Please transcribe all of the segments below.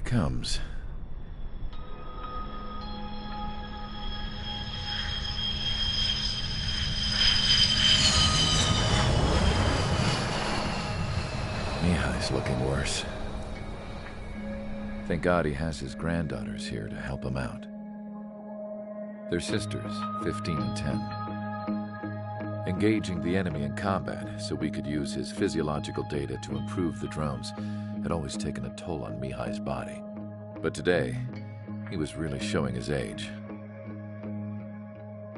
comes. Mihai's looking worse. Thank God he has his granddaughters here to help him out. They're sisters, 15 and 10. Engaging the enemy in combat so we could use his physiological data to improve the drones had always taken a toll on Mihai's body. But today, he was really showing his age.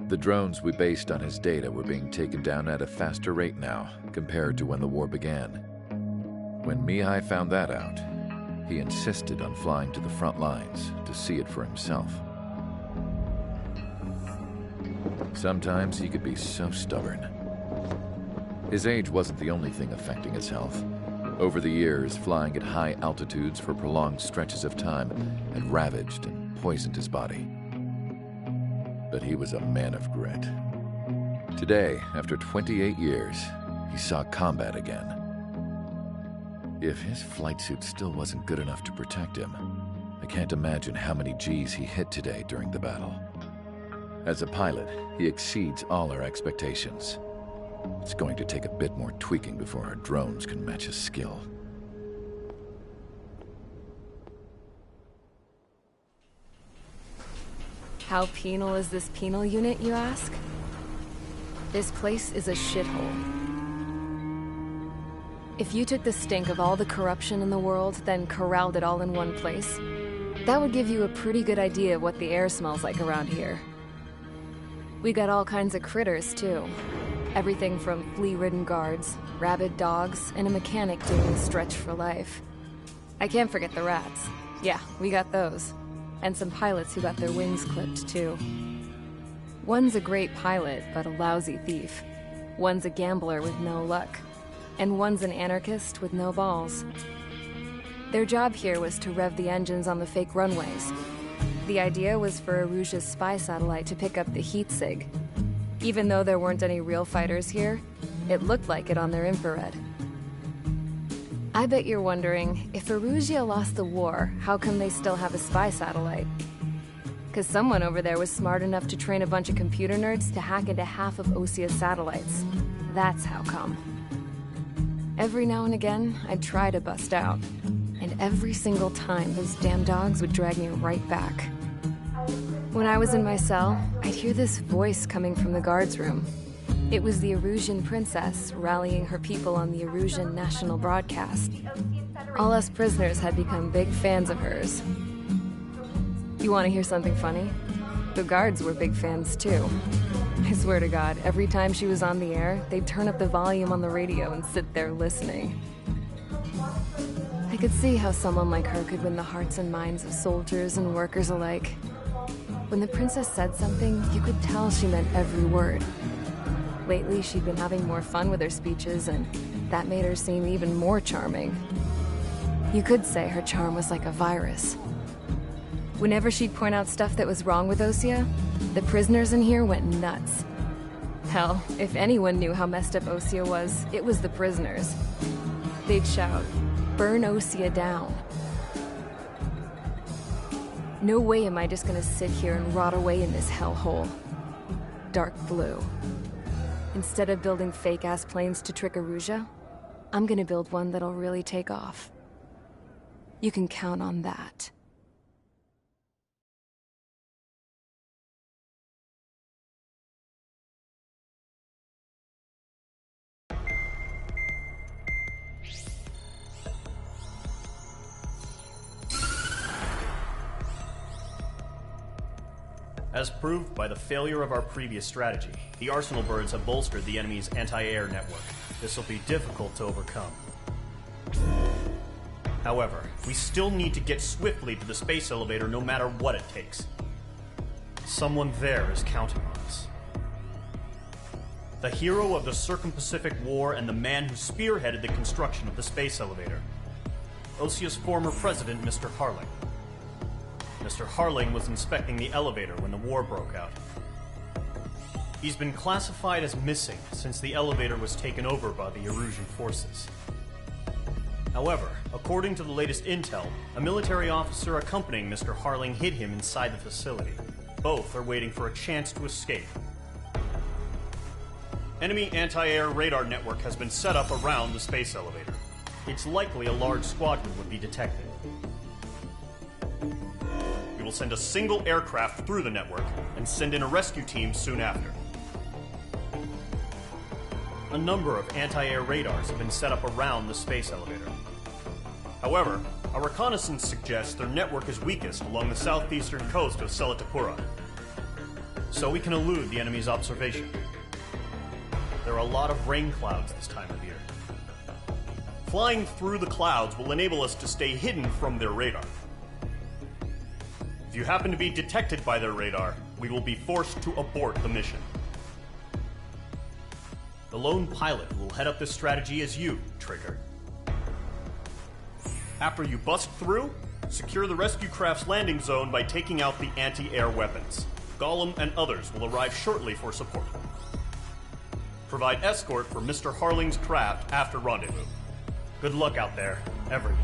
The drones we based on his data were being taken down at a faster rate now compared to when the war began. When Mihai found that out, he insisted on flying to the front lines to see it for himself. Sometimes he could be so stubborn. His age wasn't the only thing affecting his health. Over the years, flying at high altitudes for prolonged stretches of time had ravaged and poisoned his body. But he was a man of grit. Today, after 28 years, he saw combat again. If his flight suit still wasn't good enough to protect him, I can't imagine how many G's he hit today during the battle. As a pilot, he exceeds all our expectations. It's going to take a bit more tweaking before our drones can match his skill. How penal is this penal unit, you ask? This place is a shithole. If you took the stink of all the corruption in the world, then corralled it all in one place, that would give you a pretty good idea of what the air smells like around here. We got all kinds of critters, too. Everything from flea-ridden guards, rabid dogs, and a mechanic doing the stretch for life. I can't forget the rats. Yeah, we got those. And some pilots who got their wings clipped, too. One's a great pilot, but a lousy thief. One's a gambler with no luck. And one's an anarchist with no balls. Their job here was to rev the engines on the fake runways. The idea was for Aruja's spy satellite to pick up the heat sig. Even though there weren't any real fighters here, it looked like it on their infrared. I bet you're wondering, if Aruja lost the war, how come they still have a spy satellite? 'Cause someone over there was smart enough to train a bunch of computer nerds to hack into half of Osia's satellites. That's how come. Every now and again, I'd try to bust out. And every single time, those damn dogs would drag me right back. When I was in my cell, I'd hear this voice coming from the guards room. It was the Erusian princess rallying her people on the Erusian national broadcast. All us prisoners had become big fans of hers. You want to hear something funny? The guards were big fans too. I swear to God, every time she was on the air, they'd turn up the volume on the radio and sit there listening. I could see how someone like her could win the hearts and minds of soldiers and workers alike. When the princess said something, you could tell she meant every word. Lately, she'd been having more fun with her speeches, and that made her seem even more charming. You could say her charm was like a virus. Whenever she'd point out stuff that was wrong with Osia, the prisoners in here went nuts. Hell, if anyone knew how messed up Osia was, it was the prisoners. They'd shout, "Burn Osia down." No way am I just gonna sit here and rot away in this hellhole. Dark blue. Instead of building fake-ass planes to trick Aruja, I'm gonna build one that'll really take off. You can count on that. As proved by the failure of our previous strategy, the Arsenal birds have bolstered the enemy's anti-air network. This will be difficult to overcome. However, we still need to get swiftly to the space elevator no matter what it takes. Someone there is counting on us. The hero of the Circum-Pacific War and the man who spearheaded the construction of the space elevator. Osia's former president, Mr. Harling. Mr. Harling was inspecting the elevator when the war broke out. He's been classified as missing since the elevator was taken over by the Erusian forces. However, According to the latest intel, a military officer accompanying Mr. Harling hid him inside the facility. Both are waiting for a chance to escape. Enemy anti-air radar network has been set up around the space elevator. It's likely a large squadron would be detected. We will send a single aircraft through the network and send in a rescue team soon after. A number of anti-air radars have been set up around the space elevator. However, our reconnaissance suggests their network is weakest along the southeastern coast of Selatapura, so we can elude the enemy's observation. There are a lot of rain clouds this time of year. Flying through the clouds will enable us to stay hidden from their radar. If you happen to be detected by their radar, we will be forced to abort the mission. The lone pilot who will head up this strategy is you, Trigger. After you bust through, secure the rescue craft's landing zone by taking out the anti-air weapons. Gollum and others will arrive shortly for support. Provide escort for Mr. Harling's craft after rendezvous. Good luck out there, everyone.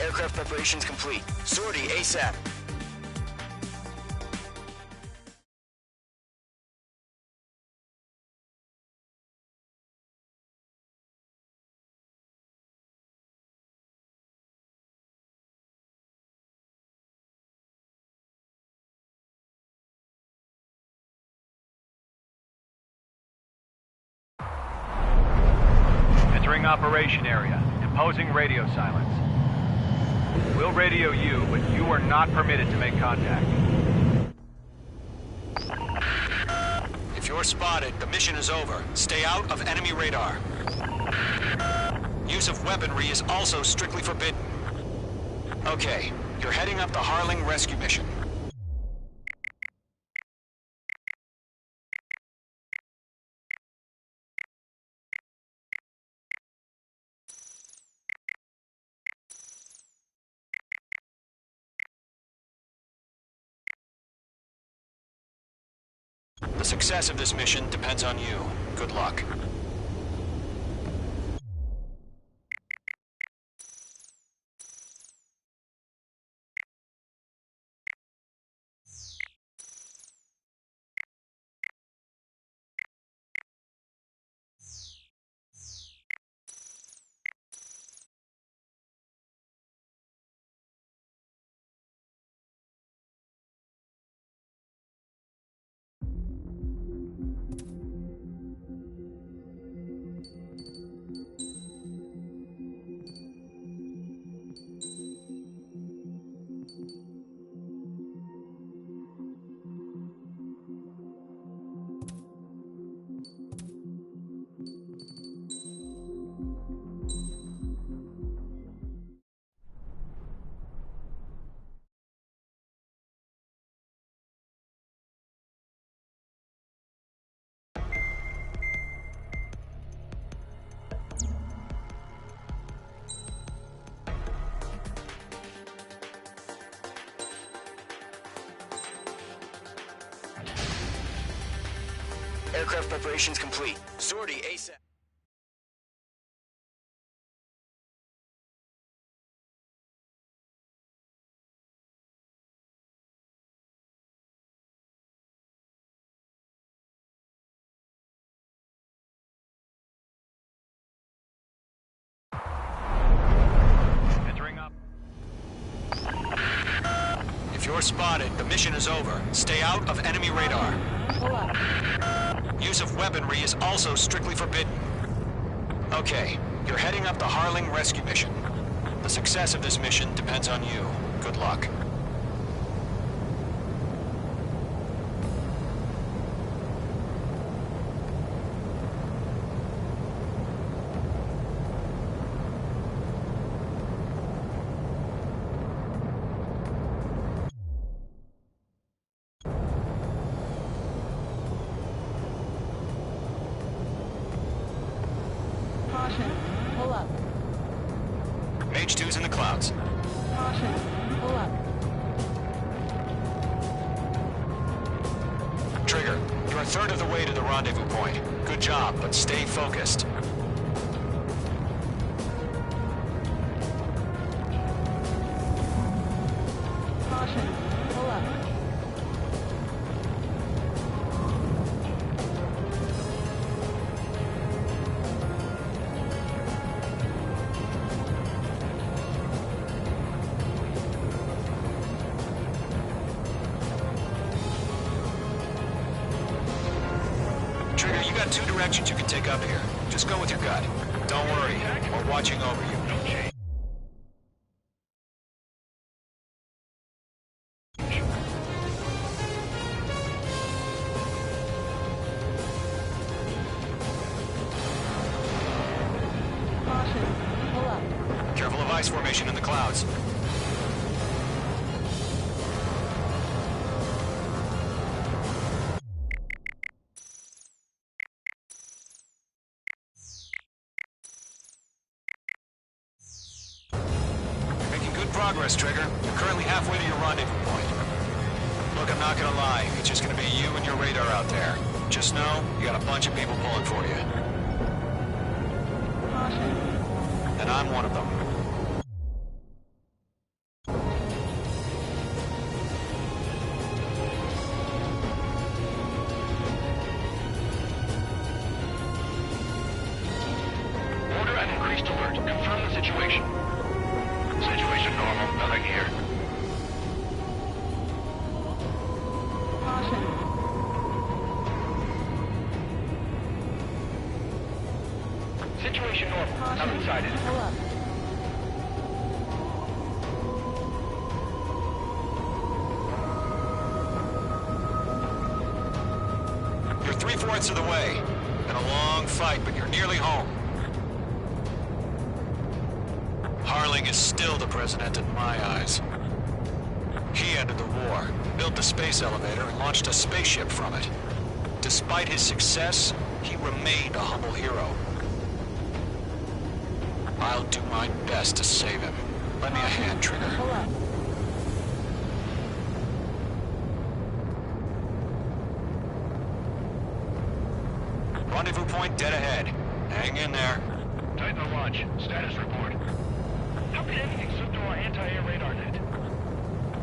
Aircraft preparations complete. Sortie ASAP. Entering operation area. Imposing radio silence. We'll radio you, but you are not permitted to make contact. If you're spotted, the mission is over. Stay out of enemy radar. Use of weaponry is also strictly forbidden. Okay, you're heading up the Harling rescue mission. The success of this mission depends on you. Good luck. Aircraft preparations complete. Sortie ASAP. Entering up. If you're spotted, the mission is over. Stay out of enemy radar. Use of weaponry is also strictly forbidden. Okay, you're heading up the Harling rescue mission. The success of this mission depends on you. Good luck. Pull up. Mage 2's in the clouds. Caution. Pull up. Trigger, you're a third of the way to the rendezvous point. Good job, but stay focused. Caution. Pull up. Trigger, you got two directions you can take up here. Just go with your gut. Don't worry, we're watching over you. Caution. Pull up. Careful of ice formation in the clouds. Making good progress, Trigger. You're currently halfway to your rendezvous point. Look, I'm not gonna lie. It's just gonna be you and your radar out there. Just know, you got a bunch of people pulling for you. Caution. And I'm one of them. situation? Situation normal, nothing here. Caution. Situation normal, not Caution. excited. Pull up. You're 3/4 of the way. Been a long fight, but you're nearly home. Harling is still the president in my eyes. He ended the war, built the space elevator, and launched a spaceship from it. Despite his success, he remained a humble hero. I'll do my best to save him. Lend me a hand, Trigger. Pull up. Rendezvous point dead ahead. Hang in there. Titan launch. Status report. How could anything slip through our anti-air radar net?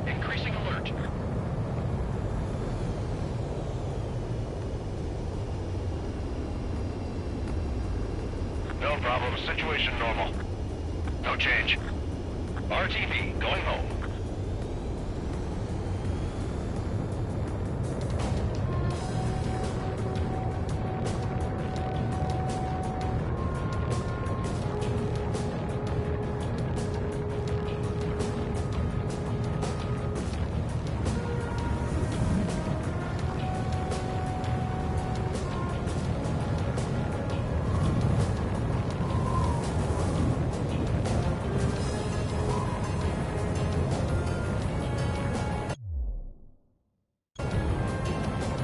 Increasing alert. No problem. Situation normal. No change. RTV, going home.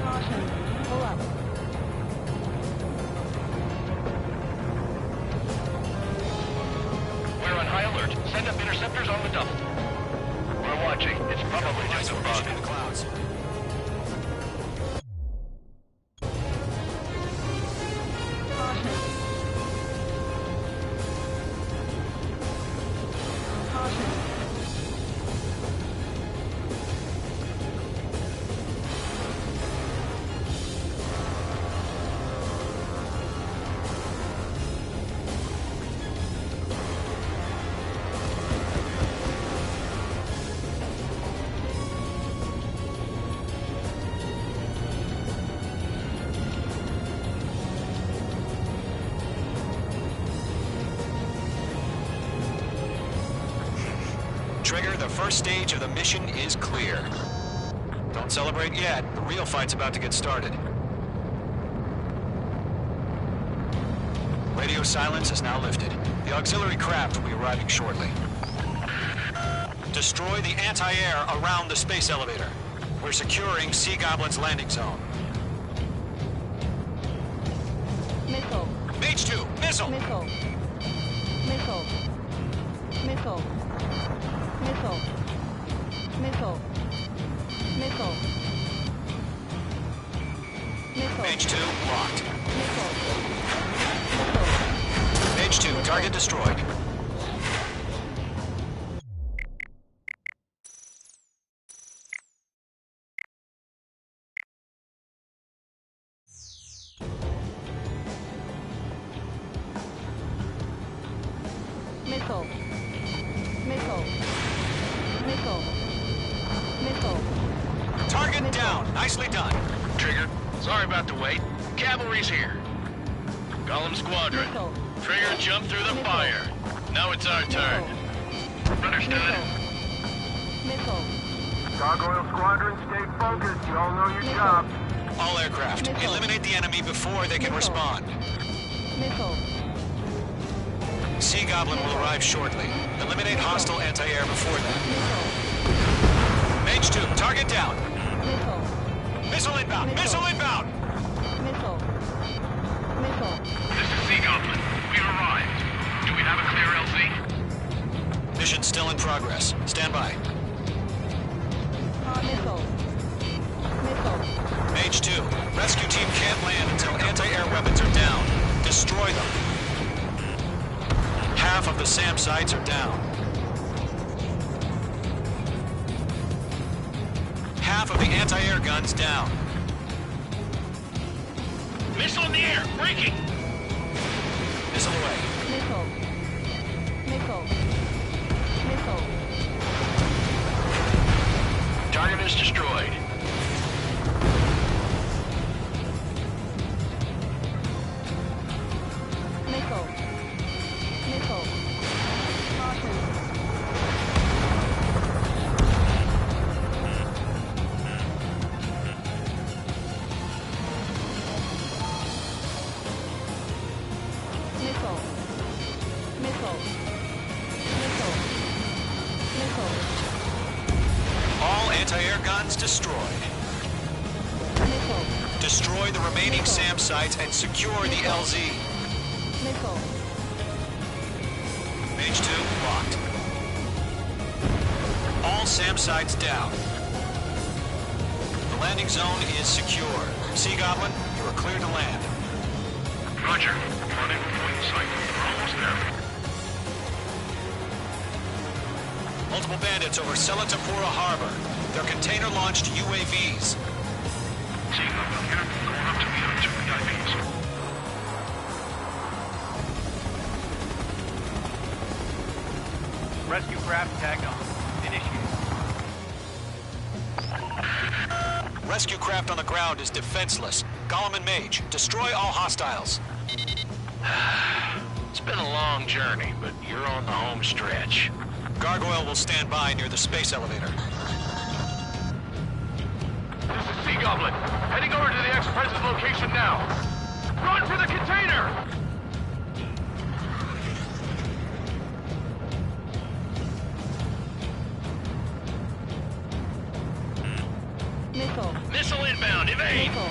Caution. Pull up. We're on high alert. Send up interceptors on the double. We're watching. It's probably just a bug. In the clouds. Caution. Caution. Trigger, the first stage of the mission is clear. Don't celebrate yet. The real fight's about to get started. Radio silence is now lifted. The auxiliary craft will be arriving shortly. Destroy the anti-air around the space elevator. We're securing Sea Goblin's landing zone. Missile. Mage 2, missile! Missile. Missile. Missile. Missile. Missile. Missile. Missile. Mage 2, locked. Missile. Missile. Mage 2, target destroyed. Missile. Missile. Missile. Missile. Target down. Nicely done. Trigger, sorry about the wait. Cavalry's here. Golem Squadron. Missile. Trigger jumped through the Missile. fire. Now it's our turn. Understood. Missile. Gargoyle Squadron, stay focused. You all know your Missile. job. All aircraft, Missile. eliminate the enemy before they can Missile. respond. Missile. Sea Goblin will arrive shortly. Eliminate hostile anti-air before that. Missile. Mage 2, target down. Missile. Missile inbound. Missile. Missile inbound. Missile. Missile. This is Sea Goblin. We arrived. Do we have a clear LZ? Mission still in progress. Stand by. Missile. Missile. Mage 2, rescue team can't land until anti-air weapons are down. Destroy them. Half of the SAM sites are down. Half of the anti-air guns down. Missile in the air! Breaking! Missile away. Missile. Missile. Target is destroyed. Missile. Missile. Caution. Missile. Missile. Missile. Missile. All anti-air guns destroyed. Missile. Destroy the remaining SAM sites and secure the LZ. Missile. Mage 2 locked. All SAM sites down. The landing zone is secure. Sea Goblin, you are clear to land. Roger. Running point sight. We're almost there. Multiple bandits over Selatapura Harbor. They're container-launched UAVs. Seeing them down here. Going up to the other two VIPs. Rescue craft tagged on. Initiated. Rescue craft on the ground is defenseless. Gollum and Mage, destroy all hostiles. It's been a long journey, but you're on the home stretch. Gargoyle will stand by near the space elevator. This is Sea Goblin. Heading over to the Express's location now. Run for the container! Missile. Missile inbound, evade! Missile.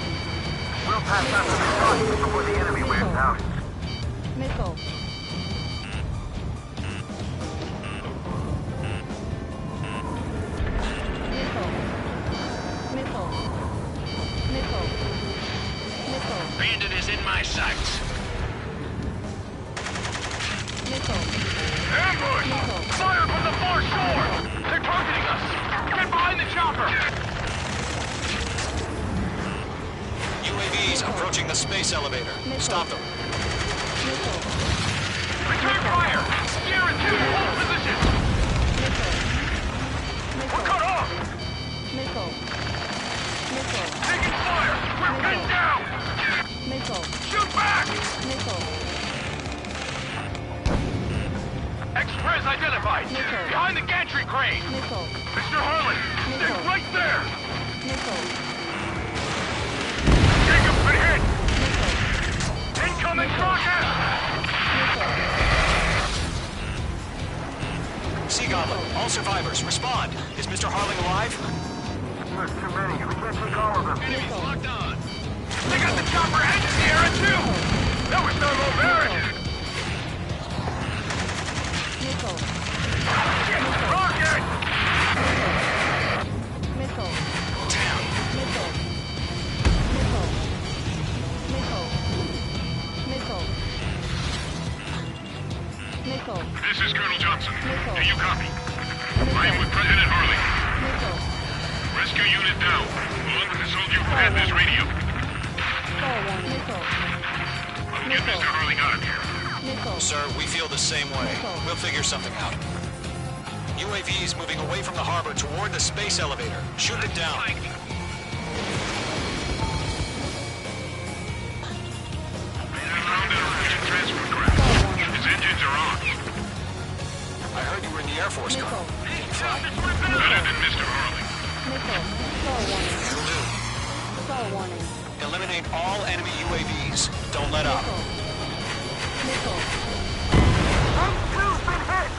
We'll pass out the front before the enemy wears out. Missile. Missile. Missile. Missile. Missile. Bandit is in my sights. Missile. Ambush! Missile. Fire from the far shore! They're targeting us! Get behind the chopper! UAVs approaching the space elevator. Stop them. Missile. Return fire! Steer and two hold position! Missile. We're cut off! Missile. Missile. Taking fire! We're pinned down! Missile. Shoot back! Missile. Express identified! Missile. Behind the gantry crane! Missile. Mr. Harlan! Stay Missile. right there! Missile. Jacob, been hit! Missile. Incoming rocket! Missile. Sea Goblin, all survivors, respond. Is Mr. Harling alive? There's too many. We can't take all of them. Missile. Locked on. They got the chopper heading in the air too! That was thermal barrage! Missile. Rocket! Missile. Damn. Missile. Missile. Missile. Missile. Missile. This is Colonel Johnson. Missile. Do you copy? Missile. I am with President Harley. Missile. Rescue unit down. Along with the soldier who had this radio. Missile. I'll get Mr. Harley out of here. Missile. Sir, we feel the same way. We'll figure something out. UAVs moving away from the harbor toward the space elevator. Shoot it down. Transfer craft. His engines are on. I heard you were in the Air Force, Missile. Colonel. Fly. Better than Mr. Harley. Missile. Star warning. Will do. Star warning. Eliminate all enemy UAVs. Don't let up. Missile. Two's been hit!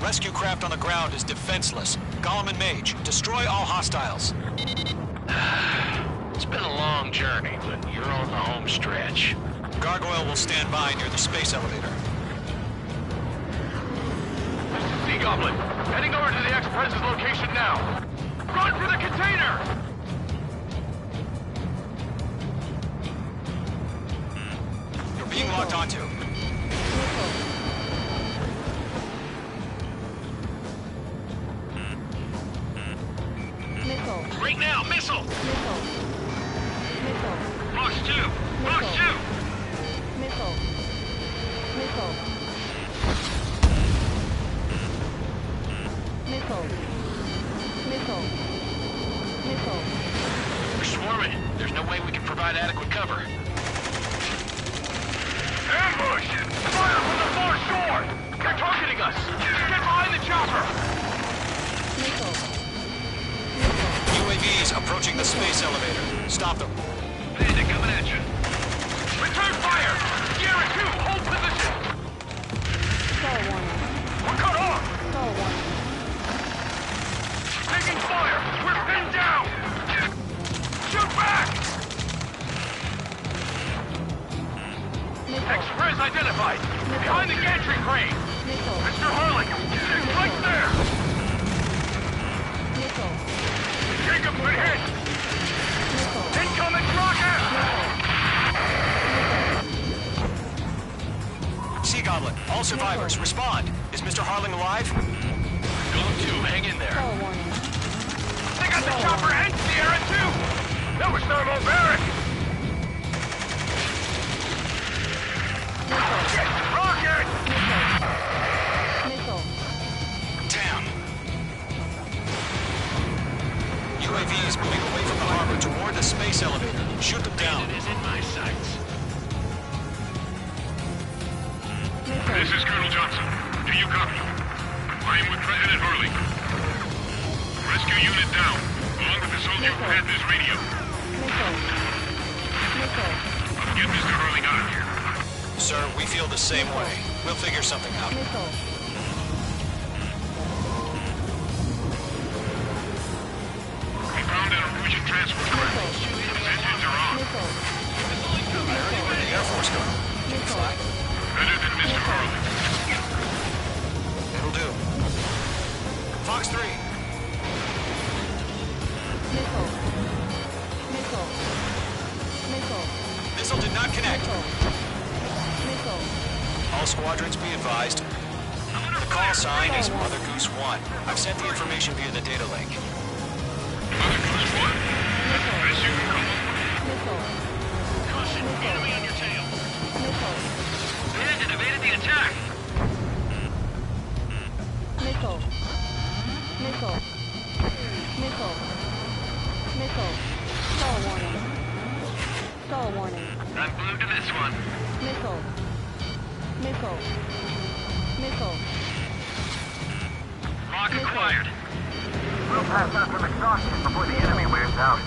Rescue craft on the ground is defenseless. Gollum and Mage, destroy all hostiles. It's been a long journey, but you're on the home stretch. Gargoyle will stand by near the space elevator. This is Sea Goblin. Heading over to the Express's location now. Run for the container! You're being locked onto. Break now! Missile! Missile. Missile. Fox 2! Fox 2! Missile. Missile. Missile. Missile. Missile. We're swarming. There's no way we can provide adequate cover. Ambush! Fire from the far shore! They're targeting us! Get behind the chopper! Missile. UAVs approaching the space elevator. Stop them. Bandit coming at you. Return fire! Sierra 2, hold position! Star warning. We're cut off! Star warning. Taking fire! We're pinned down! Shoot back! Missile. Express identified! Behind the gantry crane! Missile. Mr. Harlan! It's right there! Missile. Jacob's been hit! Missile. Incoming rocket! Sea Goblin, all survivors, respond. Is Mr. Harling alive? Going to, hang in there. Star warning. They got the chopper and Sierra too! That was thermobaric! Missile. Rocket! Missile. Damn. UAVs moving away from the harbor toward the space elevator. Shoot them down. It is in my sights. Missile. This is Colonel Johnson. Do you copy? I am with President Hurley. Rescue unit down, along with the soldier who had this radio. Missile. Missile. Get Mr. Hurley out of here. Sir, we feel the same way. We'll figure something out. Missile. We found an Norwegian transport craft. Its engines are on. Missile. Where'd the Air Force go? Missile. Better than Mr. Hurley. It'll do. Fox 3. Missile. Missile. Missile. Missile did not connect. Missile. All squadrons be advised. The call sign is Mother Goose 1. I've sent the information via the data link. Mother Goose 1. Best you can come up with. Missile. Caution, enemy on your tail. Missile. Bandit evaded the attack. Missile. Missile. Missile. Missile. Star warning. Star warning. I'm glued to this one. Missile. Missile. Missile. Lock acquired. We'll pass out some exhaustion before the enemy wears out.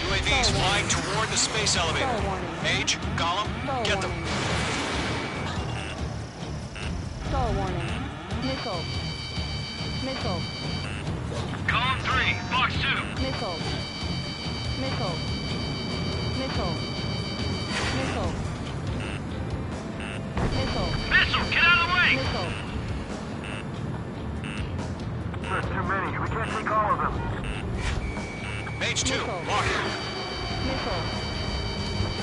UAVs flying toward the space elevator. Star warning. Mage, Gollum, Star get them. warning. Star warning. Missile. Missile. Column 3, Fox 2. Missile. Missile. Missile. Missile. Missile. Missile, get out of the way! Missile. There's too many. We can't take all of them. Mage 2, Missile. lock it. Missile.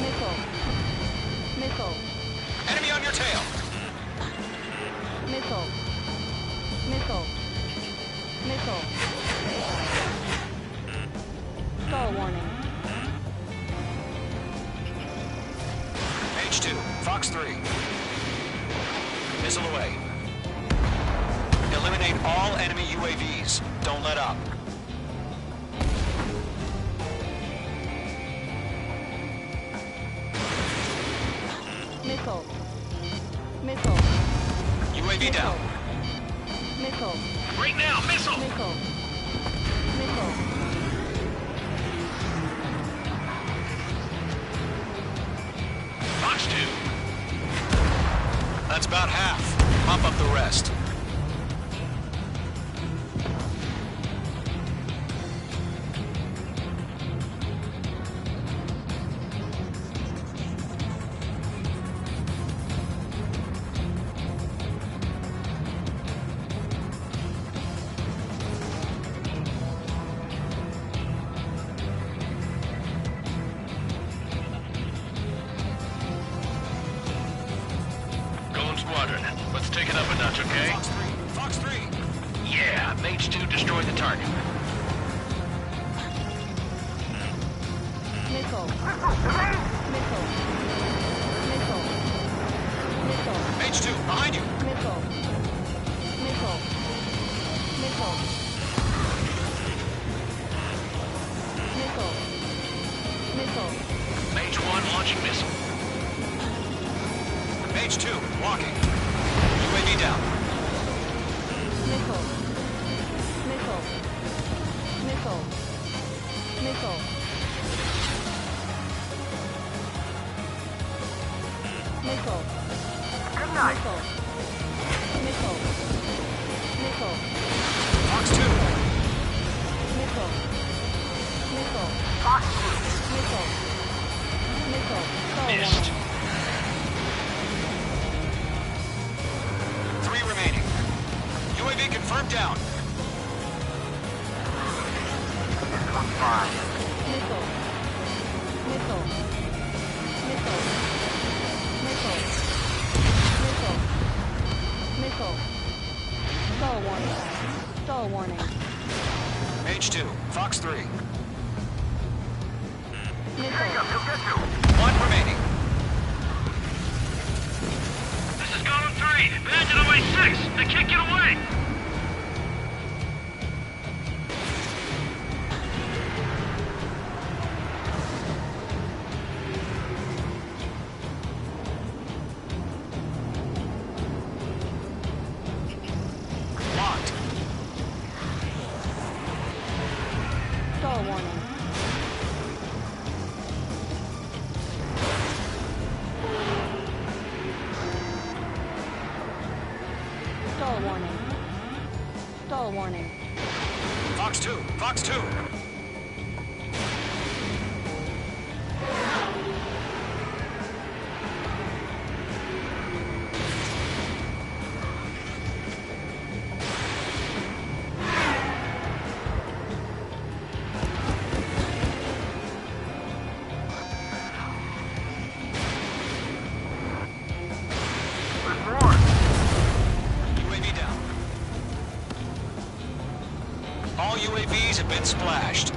Missile. Missile. Enemy on your tail. Missile. Missile. Missile. Star warning. Mage 2, Fox 3. Missile away. Eliminate all enemy UAVs. Don't let up. Missile. Missile. UAV down. Missile. Right now, missile! Missile. Missile. Fox 2. That's about half. Pump up the rest. Squadron. Let's take it up a notch, okay? Fox 3. Fox 3. Yeah, Mage 2 destroyed the target. H2, behind you. Missile. Missile. Missile. Missile. Missile. Mage 1 launching missile. Mage 2, walking. UAV down. Missile. Missile. Missile. Missile. Missile. Good night. Missile. Missile. Missile. Fox 2. Missile. Missile. Fox Missile. Missile. Missed. 3 remaining. UAV confirmed down. This one's fine. Missile. Missile. Missile. Missile. Missile. Missile. Stall warning. Stall warning. Mage 2, Fox 3. Hang Missile. up, he'll get you. 1 remaining. This is Column 3. Bandit away 6. They can't get away. Locked. Stall warning. Stall warning. Stall warning. Fox 2, Fox 2. There's more. UAV down. All UAVs have been splashed.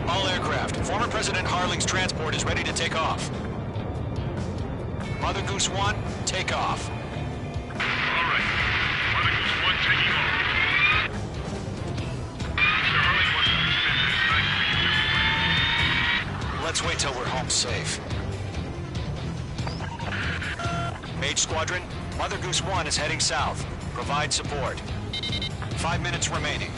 All aircraft. Former President Harling's transport is ready to take off. Mother Goose 1, take off. All right. Mother Goose 1 taking off. Mr. Harley wants to spend this night for you. Let's wait till we're home safe. Mage Squadron, Mother Goose 1 is heading south. Provide support. 5 minutes remaining.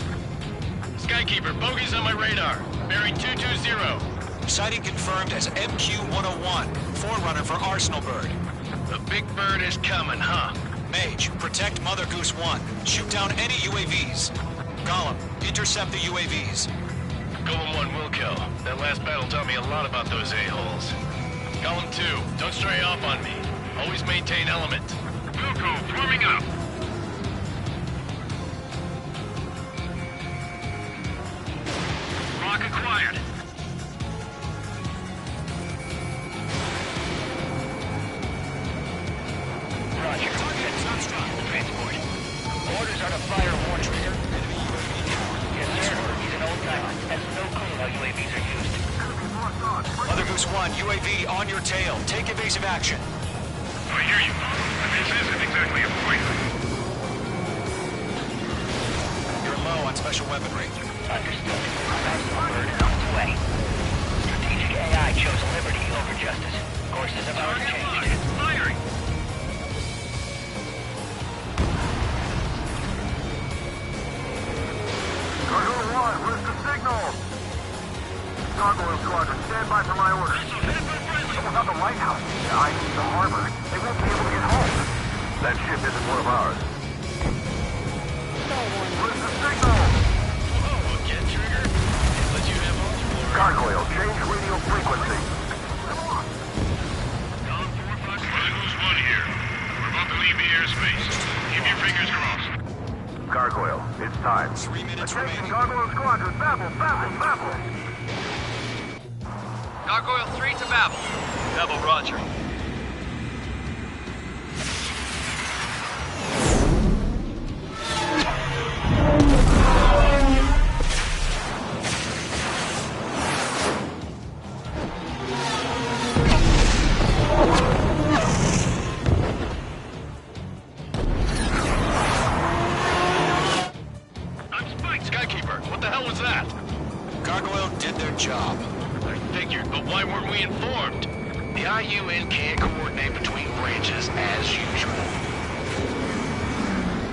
Skykeeper, bogeys on my radar. Bearing 220. Sighting confirmed as MQ-101, forerunner for Arsenal Bird. The big bird is coming, huh? Mage, protect Mother Goose 1. Shoot down any UAVs. Gollum, intercept the UAVs. Golem 1 will kill. That last battle taught me a lot about those a-holes. Golem 2, don't stray off on me. Always maintain element. Wilco, forming up. Lock acquired. Roger. Target Sunstruck. Transport. Orders are to fire war trigger. Yes, sir. He's an old timer. Has no clue how UAVs are used. Mother Goose 1, UAV on your tail. Take evasive action. I hear you. This isn't exactly a point. You're low on special weaponry. Understood. Arsenal Bird is on its way. Strategic AI chose liberty over justice. Courses have already changed. Firing. Gargoyle 1, where's the signal? Gargoyle Squadron, stand by for my orders. Someone's on the lighthouse. I need the harbor. They won't be able to get home. That ship isn't one of ours. Stall warning. Where's the signal? Oh, get trigger. Let you have all the glory. Gargoyle, change radio frequency. Mother Goose 1 here. We're about to leave the airspace. Keep your fingers crossed. Gargoyle, it's time. 3 minutes Attention, remaining. Gargoyle Squadron, babble, babble, babble. Gargoyle 3 to Babel. Babel, roger. the hell was that? Gargoyle did their job. I figured, but why weren't we informed? The IUN can't coordinate between branches as usual.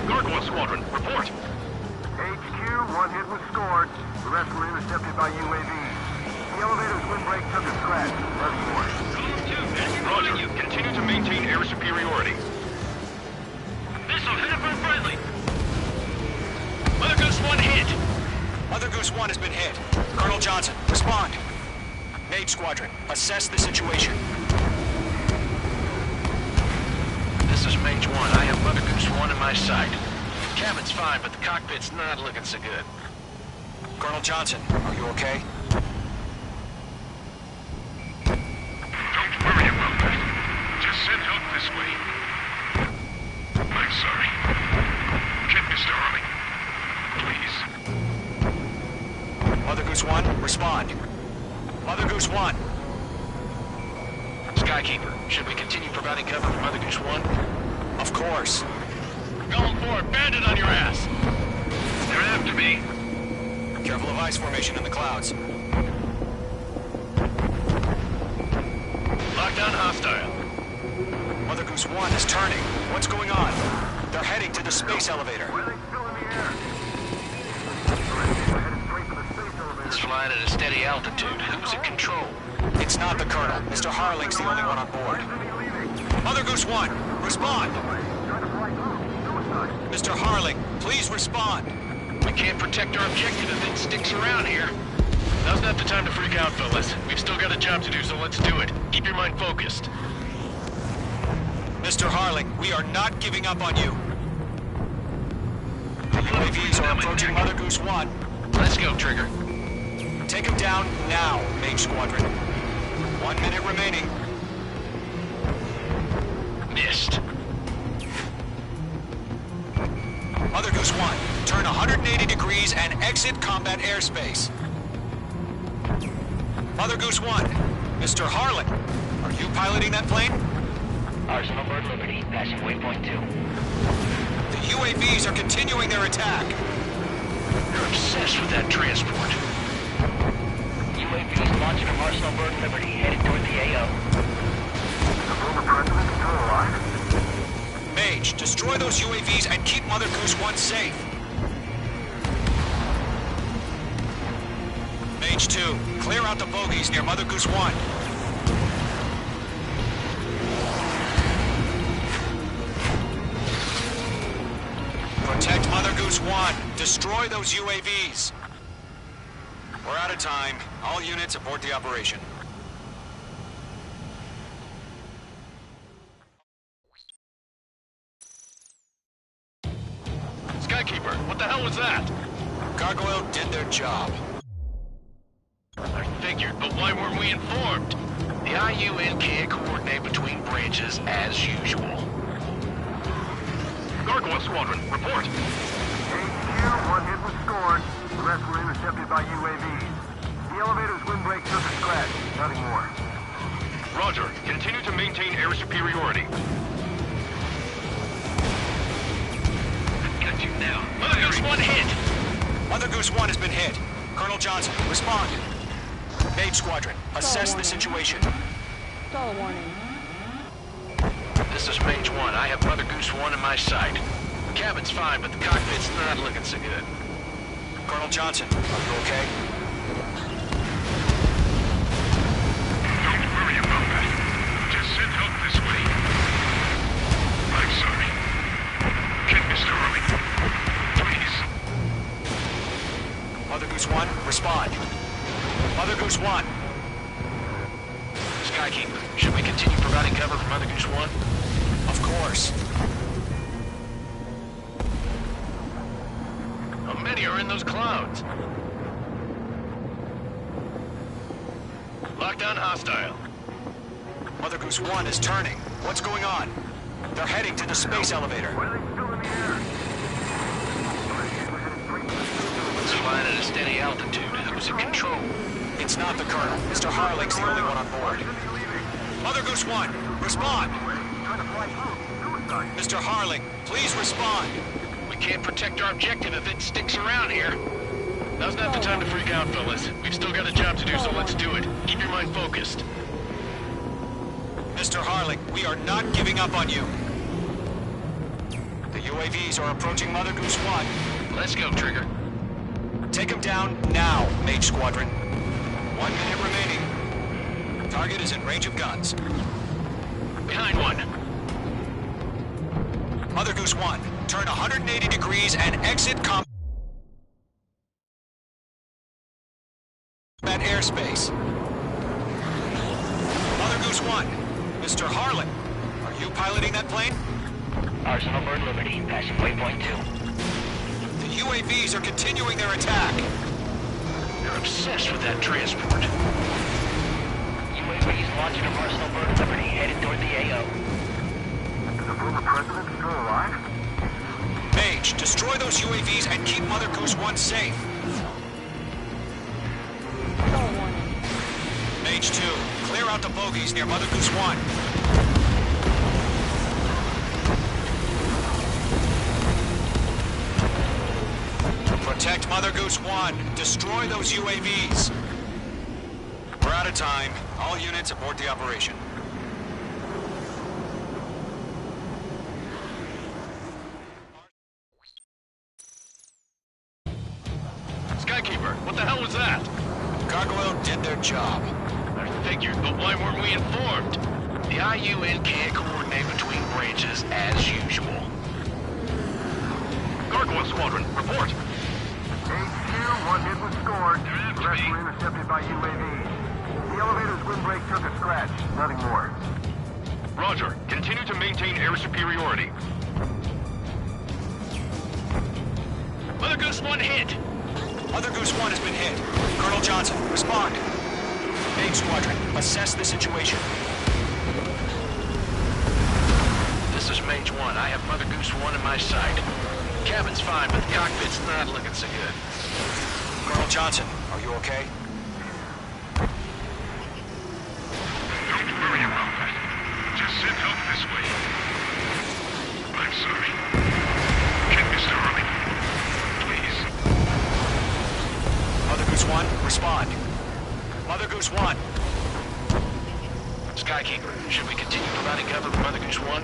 Gargoyle Squadron, report. HQ, one hit was scored. The rest were intercepted by UAVs. The elevator's windbreak took a scratch. Nothing more. Roger, continue to maintain air superiority. Missile hit for friendly. Mother Goose 1 hit. Mother Goose 1 has been hit. Colonel Johnson, respond. Mage Squadron, assess the situation. This is Mage 1. I have Mother Goose 1 in my sight. Cabin's fine, but the cockpit's not looking so good. Colonel Johnson, are you okay? Don't worry about that. Just send help this way. I'm sorry. Get Mr. Harley. Please. Mother Goose 1, respond. Mother Goose 1. Skykeeper, should we continue providing cover for Mother Goose 1? Of course. Going for it. Bandit on your ass. They're after me. Careful of ice formation in the clouds. Lockdown hostile. Mother Goose 1 is turning. What's going on? They're heading to the space elevator. Where are they still in the air? Headed straight for the space elevator. It's flying at a steady altitude. Who's in control? It's not the Colonel. Mr. Harling's the only one on board. Mother Goose 1, respond. Mr. Harling, please respond. We can't protect our objective if it sticks around here. Now's not the time to freak out, fellas. We've still got a job to do, so let's do it. Keep your mind focused. Mr. Harling, we are not giving up on you. The UAVs are approaching Mother Goose 1. Let's go, Trigger. Take him down now, Mage Squadron. 1 minute remaining. Missed. Mother Goose 1, turn 180 degrees and exit combat airspace. Mother Goose 1, Mr. Harling, are you piloting that plane? Arsenal Bird Liberty, passing waypoint 2. The UAVs are continuing their attack. You're obsessed with that transport. UAVs launched from Arsenal Bird Liberty, headed toward the AO. The former president still alive? Mage, destroy those UAVs and keep Mother Goose 1 safe. Mage 2, clear out the bogies near Mother Goose 1. Protect Mother Goose 1. Destroy those UAVs. We're out of time. All units abort the operation. Skykeeper, what the hell was that? Gargoyle did their job. I figured, but why weren't we informed? The IUN can't coordinate between branches as usual. Gargoyle Squadron, report. HQ, one hit was scored. The rest were intercepted by UAVs. The elevator's windbreak took a scratch. Nothing more. Roger, continue to maintain air superiority. Got you now. Mother Goose 1 hit! Mother Goose 1 has been hit. Colonel Johnson, respond. Mage Squadron, assess the situation. Stall warning. This is Mage 1. I have Mother Goose 1 in my sight. The cabin's fine, but the cockpit's not looking so good. Colonel Johnson, are you okay? Don't worry about that. Just send help this way. I'm sorry. Get Mr. Harley. Please. Mother Goose 1, respond. Mother Goose 1. Skykeeper, should we continue providing cover for Mother Goose 1? Of course. How many are in those clouds? Lockdown hostile. Mother Goose 1 is turning. What's going on? They're heading to the space elevator. Why are they still in the air? It's flying at a steady altitude. Who's in control? It's not the Colonel. Mr. Harling's the only one on board. Mother Goose 1, respond. Mr. Harling, please respond. We can't protect our objective if it sticks around here. Now's not the time to freak out, fellas. We've still got a job to do, so let's do it. Keep your mind focused. Mr. Harling, we are not giving up on you. The UAVs are approaching Mother Goose 1. Let's go, Trigger. Take them down now, Mage Squadron. 1 minute remaining. Target is in range of guns. Behind one. Mother Goose 1, turn 180 degrees and exit combat airspace. Mother Goose 1, Mr. Harlan, are you piloting that plane? Arsenal Bird Liberty, passing waypoint 2. The UAVs are continuing their attack. They're obsessed with that transport. UAVs launching from Arsenal Bird Liberty, headed toward the AO. Is the former president still alive? Mage, destroy those UAVs and keep Mother Goose 1 safe. Mage 2, clear out the bogies near Mother Goose 1. Protect Mother Goose 1. Destroy those UAVs. We're out of time. All units abort the operation. Skykeeper, what the hell was that? Gargoyle did their job. I figured, but why weren't we informed? The IUN can't coordinate between branches as usual. Gargoyle Squadron, report. HQ, 1 hit was scored. The rest were intercepted by UAVs. The elevator's windbreak took a scratch. Nothing more. Roger. Continue to maintain air superiority. Mother Goose 1 hit. Mother Goose 1 has been hit. Colonel Johnson, respond. Mage Squadron, assess the situation. This is Mage 1. I have Mother Goose 1 in my sight. Cabin's fine, but the cockpit's not looking so good. Colonel Johnson, are you okay? Don't worry about that. Just send help this way. I'm sorry. Get Mr. Harley. Please. Mother Goose 1, respond. Mother Goose 1. Skykeeper, should we continue providing cover for Mother Goose 1?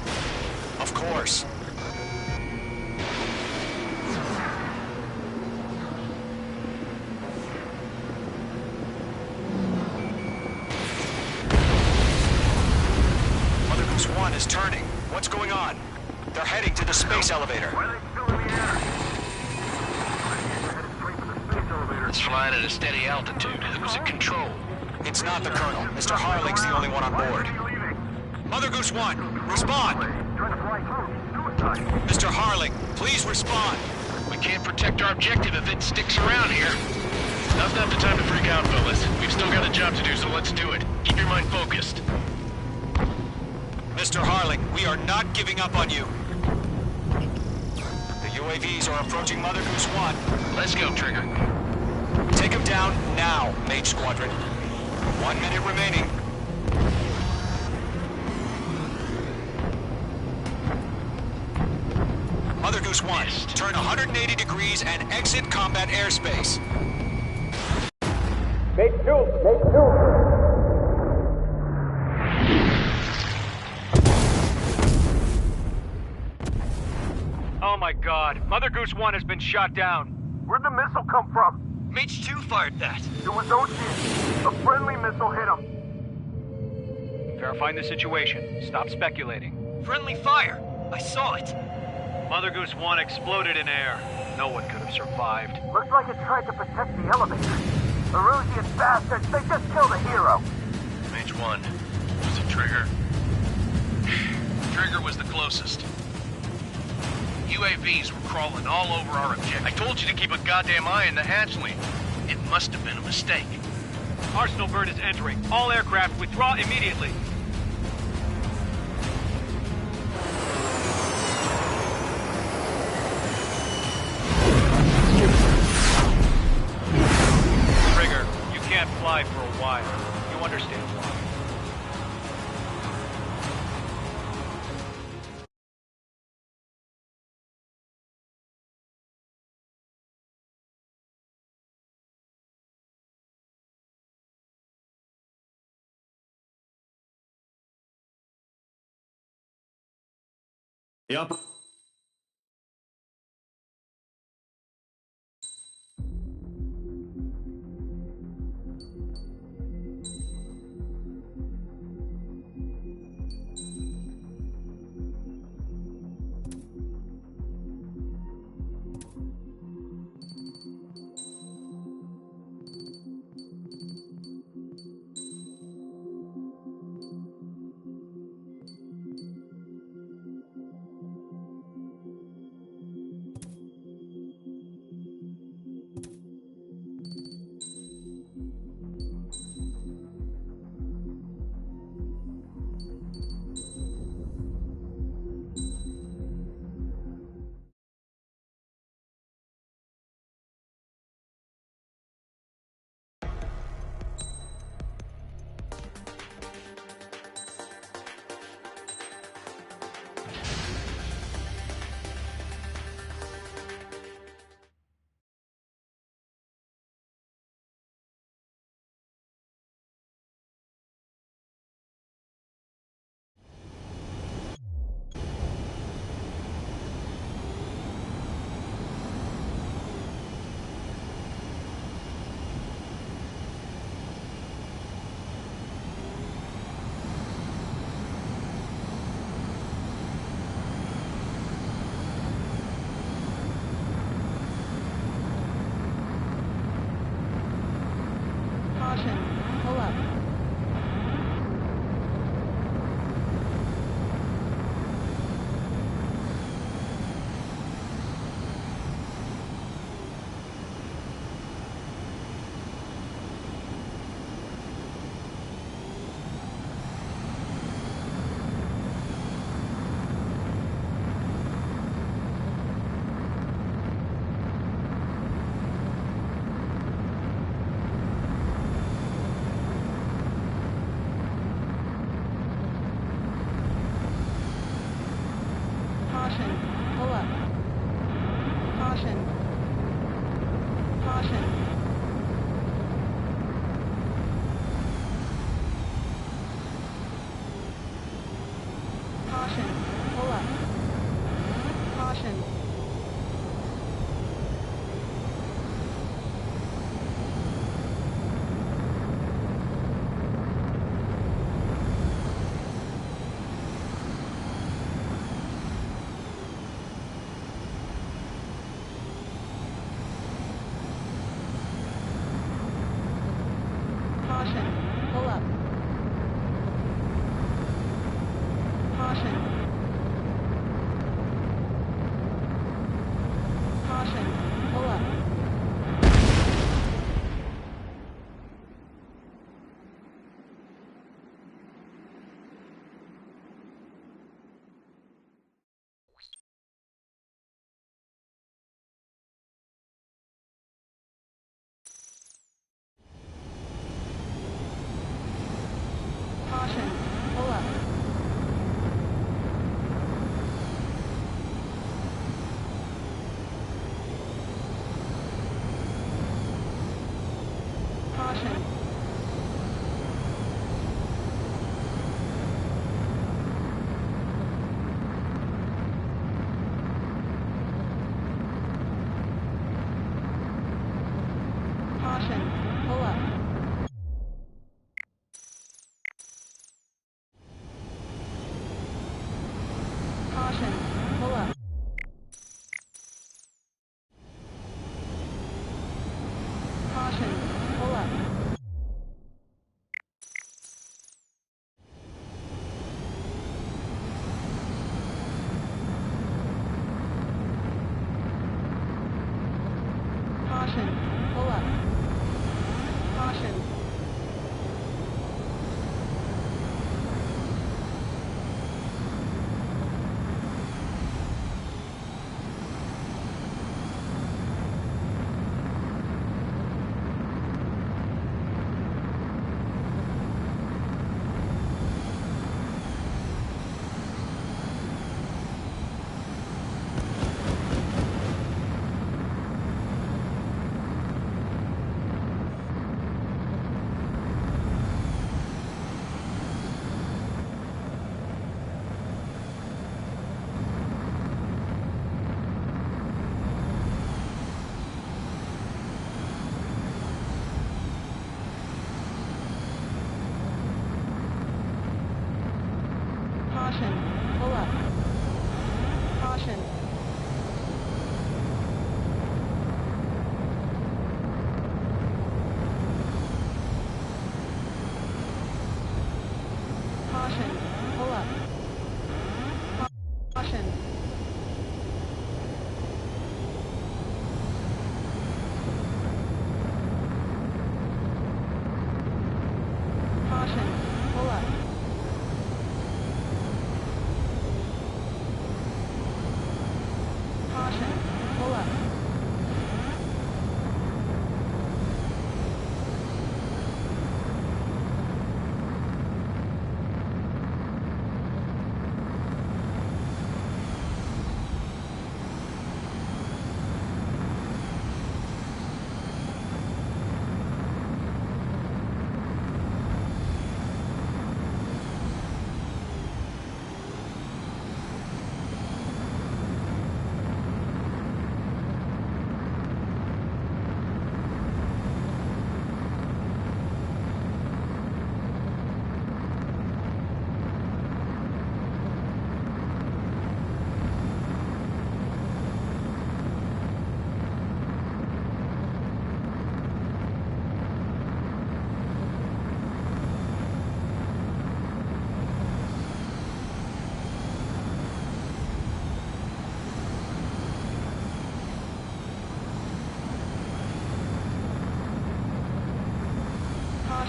Of course. Mother Goose 1 is turning. What's going on? They're heading to the space elevator. Why are they still in the air? They're headed straight for the space elevator. It's flying at a steady altitude. Who's in control? It's not the Colonel. Mr. Harling's the only one on board. Why are you leaving? Mother Goose 1, respond! Trying to fly through. Suicide. Mr. Harling, please respond! We can't protect our objective if it sticks around here. Now's not the time to freak out, fellas. We've still got a job to do, so let's do it. Keep your mind focused. Mr. Harling, we are not giving up on you. The UAVs are approaching Mother Goose 1. Let's go, Trigger. Take them down now, Mage Squadron. 1 minute remaining. Mother Goose 1, turn 180 degrees and exit combat airspace. Oh my god, Mother Goose 1 has been shot down. Where'd the missile come from? Mage 2 fired that. It was Ocean. A friendly missile hit him. Verifying the situation. Stop speculating. Friendly fire. I saw it. Mother Goose 1 exploded in air. No one could have survived. Looks like it tried to protect the elevator. Erusian bastards, they just killed a hero. Mage 1. Was it Trigger? Trigger was the closest. UAVs were crawling all over our objective. I told you to keep a goddamn eye on the hatchling. It must have been a mistake. Arsenal Bird is entering. All aircraft withdraw immediately. Trigger, you can't fly for a while. You understand why. Yup.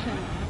watching.